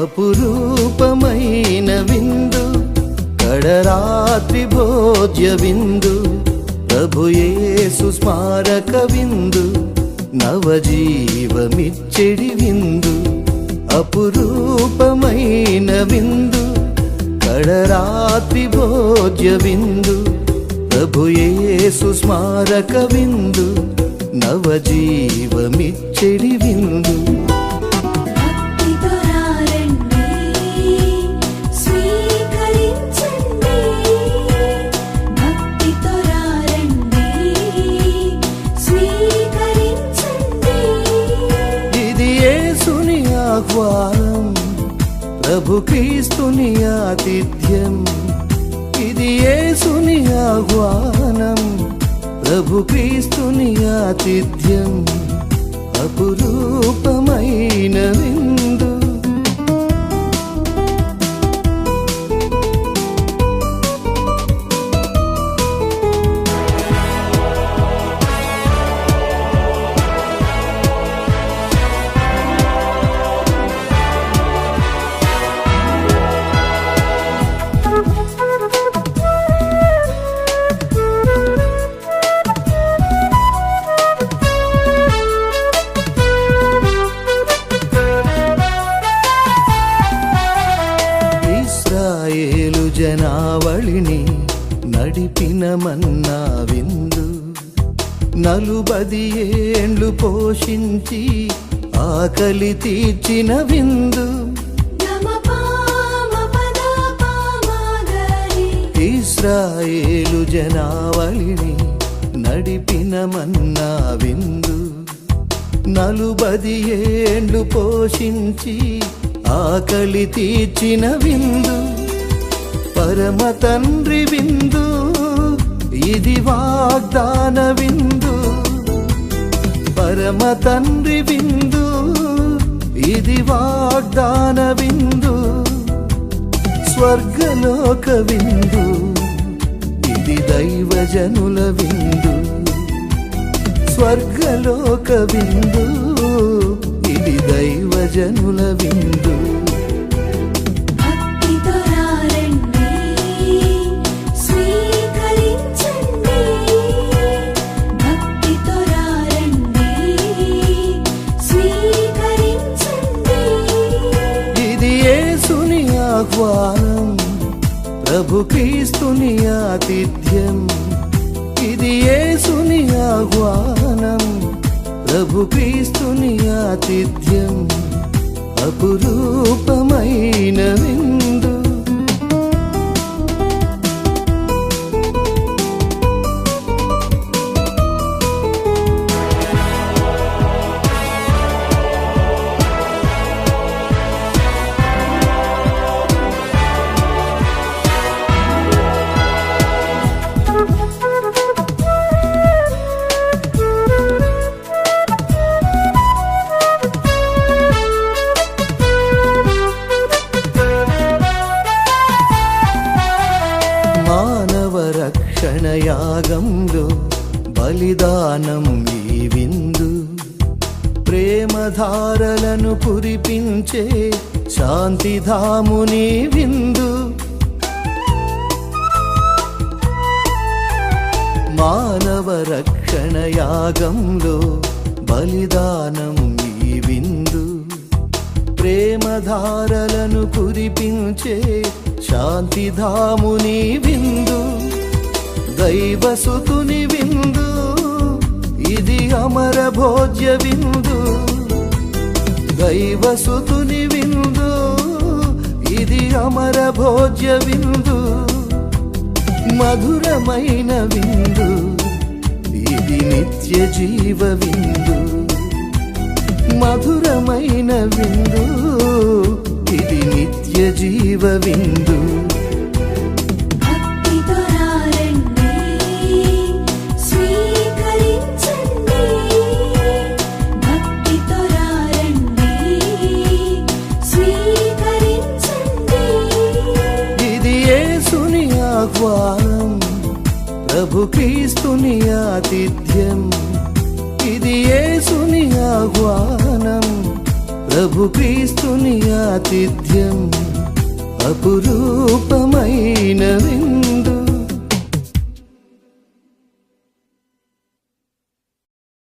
అపురూపమైన విందు, కడరాత్రి భోజ్య విందు, ప్రభు యేసు స్మారక విందు, నవజీవమిచ్చెడి విందు. అపురూపమైన విందు, కడరాత్రి భోజ్య విందు, ప్రభు యేసు స్మారక విందు, నవజీవమిచ్చెడి విందు. ఆహ్వానం, ప్రభు క్రీస్తుని ఆతిథ్యం. ఇది యేసుని ఆహ్వానం, ప్రభు క్రీస్తుని ఆతిథ్యం. అపురూపమైన విందు. ఇశ్రాయేలు జనావళిని నడిపిన మన్నా విందు, 40 ఏండ్లు పోషించి ఆకలి తీర్చిన విందు. ఇశ్రాయేలు జనావళిని నడిపిన మన్నా విందు, 40 ఏండ్లు పోషించి ఆకలి తీర్చిన విందు. పరమ తండ్రి విందు, ఇది వాగ్దాన విందు. పరమ తండ్రి విందు, ఇది వాగ్దాన విందు. స్వర్గలోక విందు, ఇది దైవజనుల విందు. స్వర్గలోక విందు, ఇది దైవజనుల విందు. ఇది యేసుని ఆహ్వానం, ప్రభు క్రీస్తుని ఆతిథ్యం. ఇది యేసుని ఆహ్వానం, ప్రభు క్రీస్తుని ఆతిథ్యం. అపురూపమైన విందు. మానవ రక్షణ యాగంలో బలిదానం ఈ విందు. ప్రేమధారలను కురిపించే శాంతిధాముని విందు. మానవ రక్షణ యాగంలో బలిదానం ఈ విందు. ప్రేమధారలను కురిపించే శాంతిధాముని విందు. దైవసుతుని విందు, ఇది అమర భోజ్య విందు. దైవసుతుని విందు, ఇది అమర భోజ్య విందు. మధురమైన విందు, ఇది నిత్య జీవ విందు. మధురమైన విందు, ఇది నిత్య జీవ విందు. ఇది యేసుని ఆహ్వానం, ప్రభు క్రీస్తుని ఆతిథ్యం. ఇది యేసుని ఆహ్వానం, ప్రభు క్రీస్తుని ఆతిథ్యం అపురూపమైన విందు.